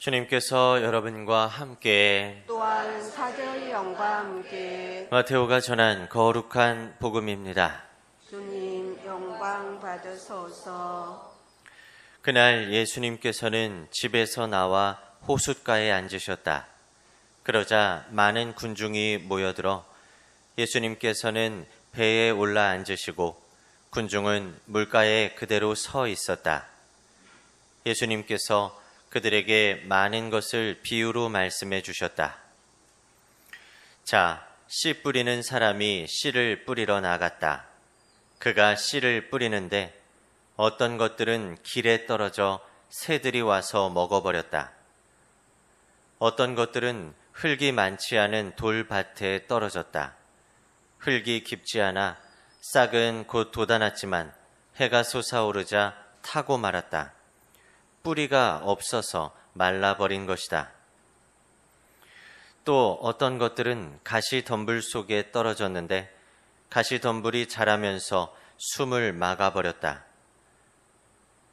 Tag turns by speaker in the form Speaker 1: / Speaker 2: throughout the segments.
Speaker 1: 주님께서 여러분과 함께
Speaker 2: 또한 사제의 영과 함께
Speaker 1: 마테오가 전한 거룩한 복음입니다.
Speaker 2: 주님 영광 받으소서.
Speaker 1: 그날 예수님께서는 집에서 나와 호숫가에 앉으셨다. 그러자 많은 군중이 모여들어 예수님께서는 배에 올라 앉으시고 군중은 물가에 그대로 서 있었다. 예수님께서 그들에게 많은 것을 비유로 말씀해 주셨다. 자, 씨 뿌리는 사람이 씨를 뿌리러 나갔다. 그가 씨를 뿌리는데 어떤 것들은 길에 떨어져 새들이 와서 먹어버렸다. 어떤 것들은 흙이 많지 않은 돌밭에 떨어졌다. 흙이 깊지 않아 싹은 곧 돋아났지만 해가 솟아오르자 타고 말았다. 뿌리가 없어서 말라버린 것이다. 또 어떤 것들은 가시덤불 속에 떨어졌는데 가시덤불이 자라면서 숨을 막아버렸다.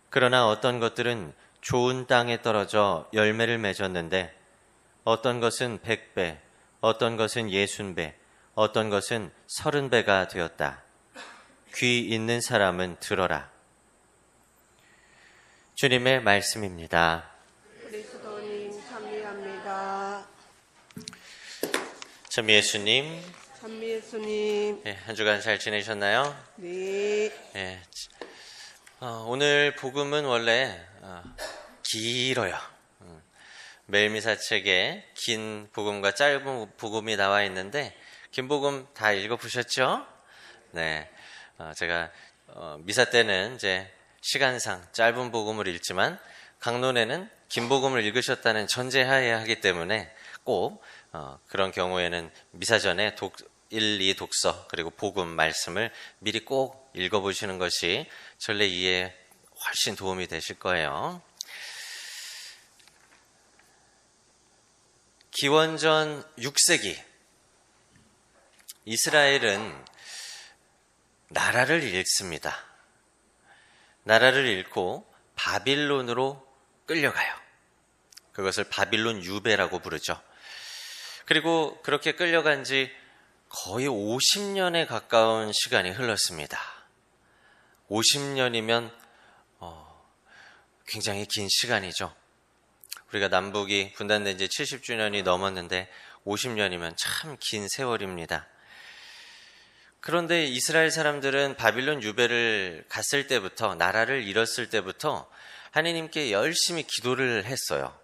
Speaker 1: 그러나 어떤 것들은 좋은 땅에 떨어져 열매를 맺었는데 어떤 것은 100배, 어떤 것은 60배, 어떤 것은 30배가 되었다. 귀 있는 사람은 들어라. 주님의 말씀입니다.
Speaker 2: 그리스도님 찬미합니다.
Speaker 1: 참 예수님,
Speaker 2: 찬미 예수님.
Speaker 1: 한 주간 잘 지내셨나요?
Speaker 2: 네.
Speaker 1: 오늘 복음은 원래 길어요. 매일 미사책에 긴 복음과 짧은 복음이 나와 있는데 긴 복음 다 읽어보셨죠? 네, 제가 미사 때는 이제 시간상 짧은 복음을 읽지만 강론에는 긴 복음을 읽으셨다는 전제하에 하기 때문에 꼭 그런 경우에는 미사 전에 1, 2 독서 그리고 복음 말씀을 미리 꼭 읽어보시는 것이 전례 이해에 훨씬 도움이 되실 거예요. 기원전 6세기 이스라엘은 나라를 잃습니다. 나라를 잃고 바빌론으로 끌려가요. 그것을 바빌론 유배라고 부르죠. 그리고 그렇게 끌려간 지 거의 50년에 가까운 시간이 흘렀습니다. 50년이면 굉장히 긴 시간이죠. 우리가 남북이 분단된 지 70주년이 넘었는데 50년이면 참 긴 세월입니다. 그런데 이스라엘 사람들은 바빌론 유배를 갔을 때부터, 나라를 잃었을 때부터 하느님께 열심히 기도를 했어요.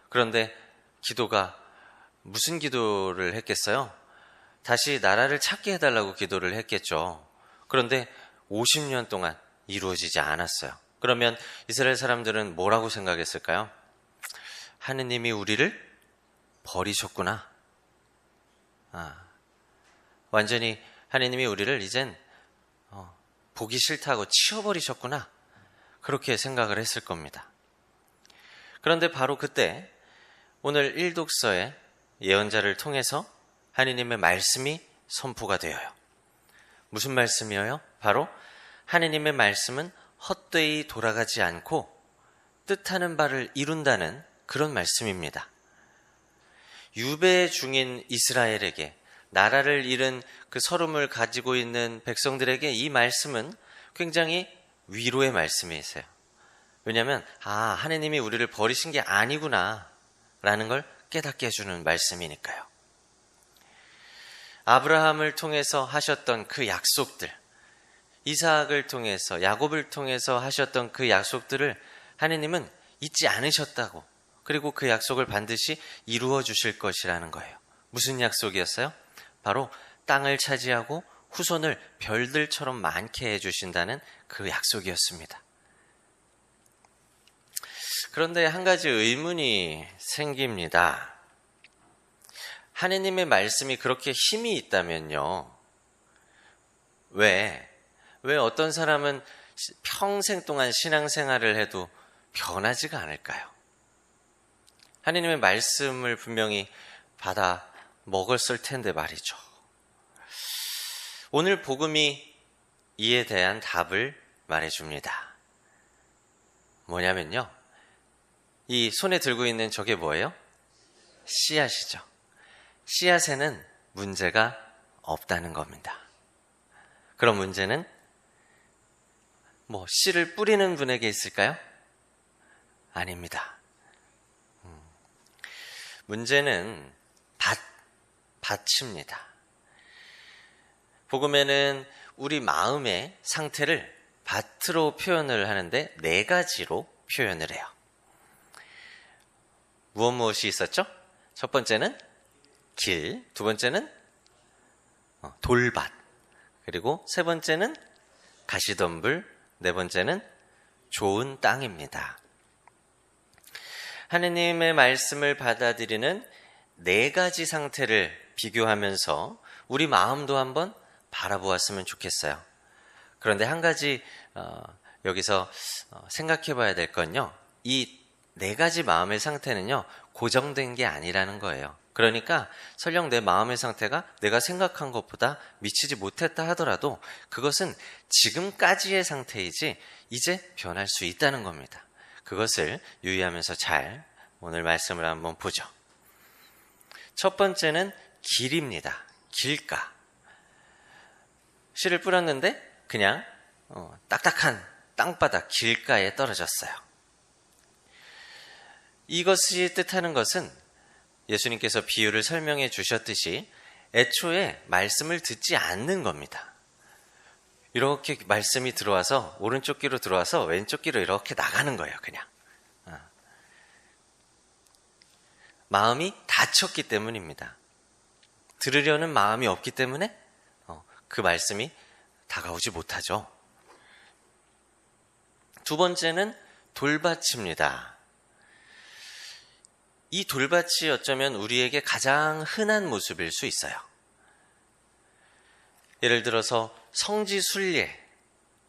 Speaker 1: 그런데 기도가 무슨 기도를 했겠어요? 다시 나라를 찾게 해달라고 기도를 했겠죠. 그런데 50년 동안 이루어지지 않았어요. 그러면 이스라엘 사람들은 뭐라고 생각했을까요? 하느님이 우리를 버리셨구나. 완전히 하느님이 우리를 이젠 보기 싫다고 치워버리셨구나. 그렇게 생각을 했을 겁니다. 그런데 바로 그때 오늘 1독서의 예언자를 통해서 하느님의 말씀이 선포가 되어요. 무슨 말씀이에요? 바로 하느님의 말씀은 헛되이 돌아가지 않고 뜻하는 바를 이룬다는 그런 말씀입니다. 유배 중인 이스라엘에게, 나라를 잃은 그 서름을 가지고 있는 백성들에게 이 말씀은 굉장히 위로의 말씀이세요. 왜냐하면 하느님이 우리를 버리신 게 아니구나 라는 걸 깨닫게 해주는 말씀이니까요. 아브라함을 통해서 하셨던 그 약속들, 이삭을 통해서, 야곱을 통해서 하셨던 그 약속들을 하느님은 잊지 않으셨다고, 그리고 그 약속을 반드시 이루어 주실 것이라는 거예요. 무슨 약속이었어요? 바로 땅을 차지하고 후손을 별들처럼 많게 해주신다는 그 약속이었습니다. 그런데 한 가지 의문이 생깁니다. 하느님의 말씀이 그렇게 힘이 있다면요, 왜 어떤 사람은 평생 동안 신앙생활을 해도 변하지가 않을까요? 하느님의 말씀을 분명히 받아 먹었을 텐데 말이죠. 오늘 복음이 이에 대한 답을 말해줍니다. 뭐냐면요, 이 손에 들고 있는 저게 뭐예요? 씨앗이죠. 씨앗에는 문제가 없다는 겁니다. 그럼 문제는 씨를 뿌리는 분에게 있을까요? 아닙니다. 문제는 밭입니다. 복음에는 우리 마음의 상태를 밭으로 표현을 하는데 4가지로 표현을 해요. 무엇이 있었죠? 첫 번째는 길, 두 번째는 돌밭, 그리고 세 번째는 가시덤불, 네 번째는 좋은 땅입니다. 하느님의 말씀을 받아들이는 4가지 상태를 비교하면서 우리 마음도 한번 바라보았으면 좋겠어요. 그런데 한 가지 여기서 생각해 봐야 될 건요. 이 4가지 마음의 상태는요. 고정된 게 아니라는 거예요. 그러니까 설령 내 마음의 상태가 내가 생각한 것보다 미치지 못했다 하더라도 그것은 지금까지의 상태이지 이제 변할 수 있다는 겁니다. 그것을 유의하면서 잘 오늘 말씀을 한번 보죠. 첫 번째는 길입니다. 길가. 씨를 뿌렸는데 그냥 딱딱한 땅바닥 길가에 떨어졌어요. 이것이 뜻하는 것은 예수님께서 비유를 설명해 주셨듯이 애초에 말씀을 듣지 않는 겁니다. 이렇게 말씀이 들어와서 오른쪽 귀로 들어와서 왼쪽 귀로 이렇게 나가는 거예요. 그냥 마음이 닫혔기 때문입니다. 들으려는 마음이 없기 때문에 그 말씀이 다가오지 못하죠. 두 번째는 돌밭입니다. 이 돌밭이 어쩌면 우리에게 가장 흔한 모습일 수 있어요. 예를 들어서 성지순례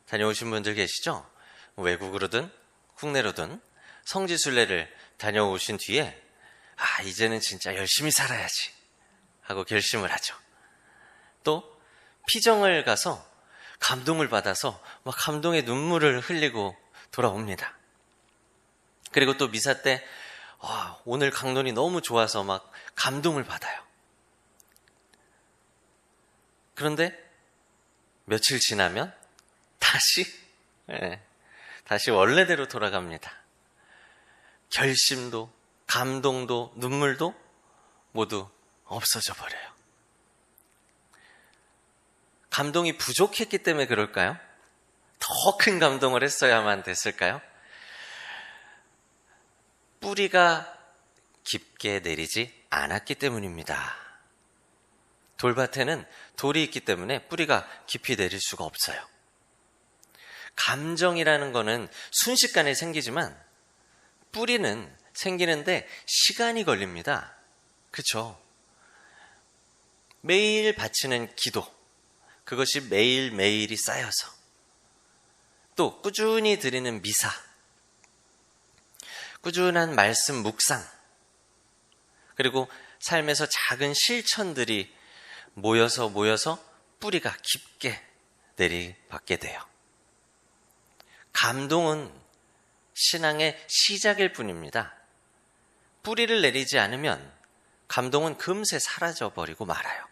Speaker 1: 다녀오신 분들 계시죠? 외국으로든 국내로든 성지순례를 다녀오신 뒤에 이제는 진짜 열심히 살아야지 하고 결심을 하죠. 또 피정을 가서 감동을 받아서 막 감동의 눈물을 흘리고 돌아옵니다. 그리고 또 미사 때 오늘 강론이 너무 좋아서 막 감동을 받아요. 그런데 며칠 지나면 다시 원래대로 돌아갑니다. 결심도 감동도 눈물도 모두 없어져 버려요. 감동이 부족했기 때문에 그럴까요? 더 큰 감동을 했어야만 됐을까요? 뿌리가 깊게 내리지 않았기 때문입니다. 돌밭에는 돌이 있기 때문에 뿌리가 깊이 내릴 수가 없어요. 감정이라는 거는 순식간에 생기지만 뿌리는 생기는데 시간이 걸립니다. 그렇죠? 매일 바치는 기도, 그것이 매일매일이 쌓여서 또 꾸준히 드리는 미사, 꾸준한 말씀 묵상, 그리고 삶에서 작은 실천들이 모여서 뿌리가 깊게 내리받게 돼요. 감동은 신앙의 시작일 뿐입니다. 뿌리를 내리지 않으면 감동은 금세 사라져버리고 말아요.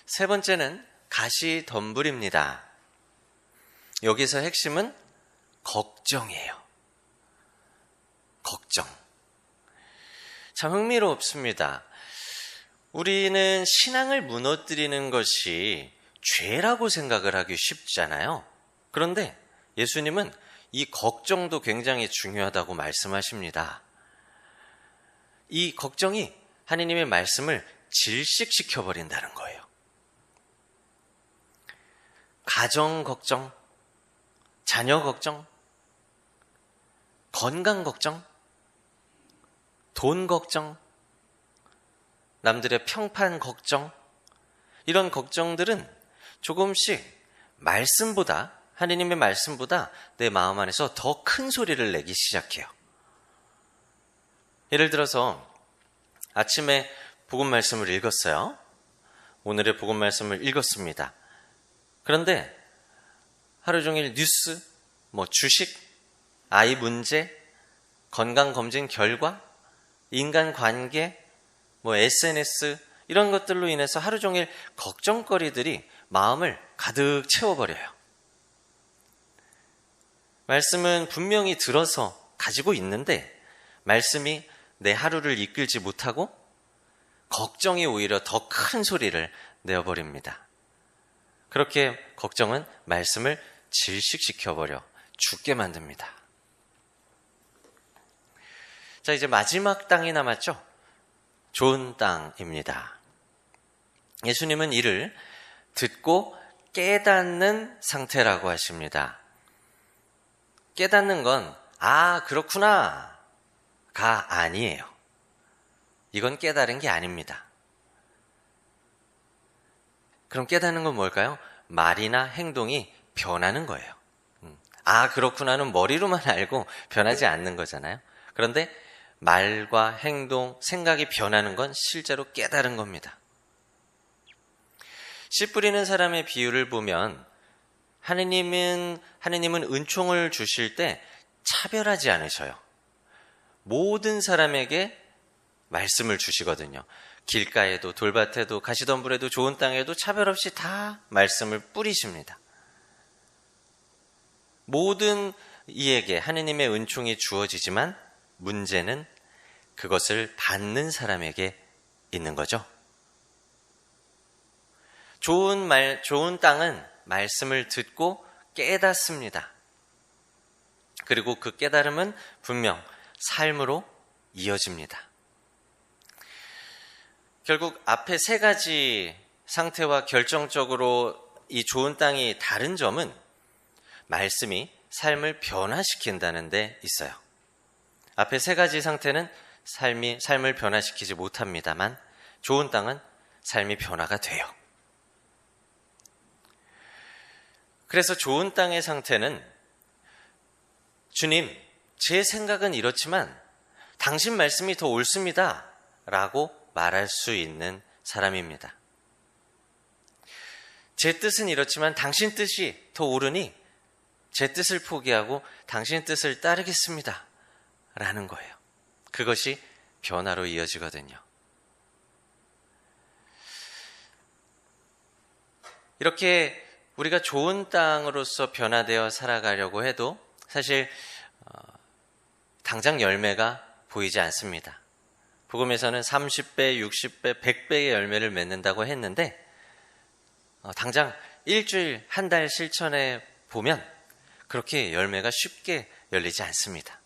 Speaker 1: 세 번째는 가시덤불입니다. 여기서 핵심은 걱정이에요. 걱정. 참 흥미롭습니다. 우리는 신앙을 무너뜨리는 것이 죄라고 생각을 하기 쉽잖아요. 그런데 예수님은 이 걱정도 굉장히 중요하다고 말씀하십니다. 이 걱정이 하느님의 말씀을 질식시켜버린다는 거예요. 가정 걱정, 자녀 걱정, 건강 걱정, 돈 걱정, 남들의 평판 걱정, 이런 걱정들은 조금씩 하느님의 말씀보다 내 마음 안에서 더 큰 소리를 내기 시작해요. 예를 들어서 아침에 복음 말씀을 읽었어요. 오늘의 복음 말씀을 읽었습니다. 그런데 하루 종일 뉴스, 주식, 아이 문제, 건강검진 결과, 인간관계, SNS 이런 것들로 인해서 하루 종일 걱정거리들이 마음을 가득 채워버려요. 말씀은 분명히 들어서 가지고 있는데 말씀이 내 하루를 이끌지 못하고 걱정이 오히려 더 큰 소리를 내어버립니다. 그렇게 걱정은 말씀을 질식시켜버려 죽게 만듭니다. 자, 이제 마지막 땅이 남았죠? 좋은 땅입니다. 예수님은 이를 듣고 깨닫는 상태라고 하십니다. 깨닫는 건 그렇구나 가 아니에요. 이건 깨달은 게 아닙니다. 그럼 깨닫는 건 뭘까요? 말이나 행동이 변하는 거예요. 그렇구나는 머리로만 알고 변하지 않는 거잖아요. 그런데 말과 행동, 생각이 변하는 건 실제로 깨달은 겁니다. 씨 뿌리는 사람의 비유를 보면 하느님은 은총을 주실 때 차별하지 않으셔요. 모든 사람에게 말씀을 주시거든요. 길가에도 돌밭에도 가시덤불에도 좋은 땅에도 차별 없이 다 말씀을 뿌리십니다. 모든 이에게 하느님의 은총이 주어지지만 문제는 그것을 받는 사람에게 있는 거죠. 좋은 땅은 말씀을 듣고 깨닫습니다. 그리고 그 깨달음은 분명 삶으로 이어집니다. 결국 앞에 세 가지 상태와 결정적으로 이 좋은 땅이 다른 점은 말씀이 삶을 변화시킨다는 데 있어요. 앞에 세 가지 상태는 삶을 변화시키지 못합니다만 좋은 땅은 삶이 변화가 돼요. 그래서 좋은 땅의 상태는 주님, 제 생각은 이렇지만 당신 말씀이 더 옳습니다 라고 말할 수 있는 사람입니다. 제 뜻은 이렇지만 당신 뜻이 더 옳으니 제 뜻을 포기하고 당신 뜻을 따르겠습니다 라는 거예요. 그것이 변화로 이어지거든요. 이렇게 우리가 좋은 땅으로서 변화되어 살아가려고 해도 사실 당장 열매가 보이지 않습니다. 복음에서는 30배, 60배, 100배의 열매를 맺는다고 했는데 당장 일주일, 한 달 실천해 보면 그렇게 열매가 쉽게 열리지 않습니다.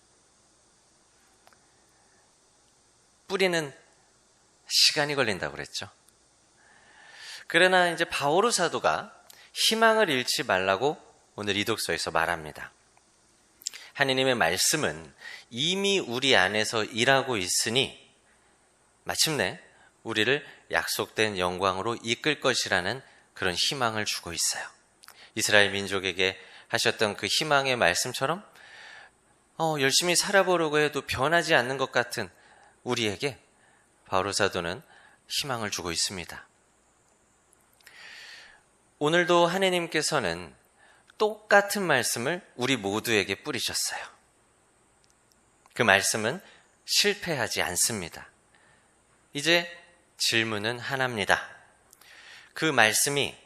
Speaker 1: 뿌리는 시간이 걸린다고 그랬죠. 그러나 이제 바오로 사도가 희망을 잃지 말라고 오늘 이 독서에서 말합니다. 하느님의 말씀은 이미 우리 안에서 일하고 있으니 마침내 우리를 약속된 영광으로 이끌 것이라는 그런 희망을 주고 있어요. 이스라엘 민족에게 하셨던 그 희망의 말씀처럼 열심히 살아보려고 해도 변하지 않는 것 같은 우리에게 바오로 사도는 희망을 주고 있습니다. 오늘도 하느님께서는 똑같은 말씀을 우리 모두에게 뿌리셨어요. 그 말씀은 실패하지 않습니다. 이제 질문은 하나입니다. 그 말씀이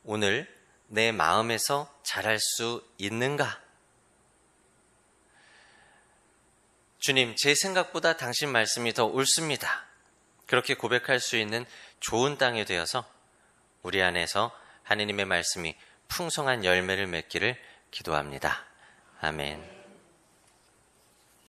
Speaker 1: 오늘 내 마음에서 자랄 수 있는가? 주님, 제 생각보다 당신 말씀이 더 옳습니다. 그렇게 고백할 수 있는 좋은 땅이 되어서 우리 안에서 하느님의 말씀이 풍성한 열매를 맺기를 기도합니다. 아멘.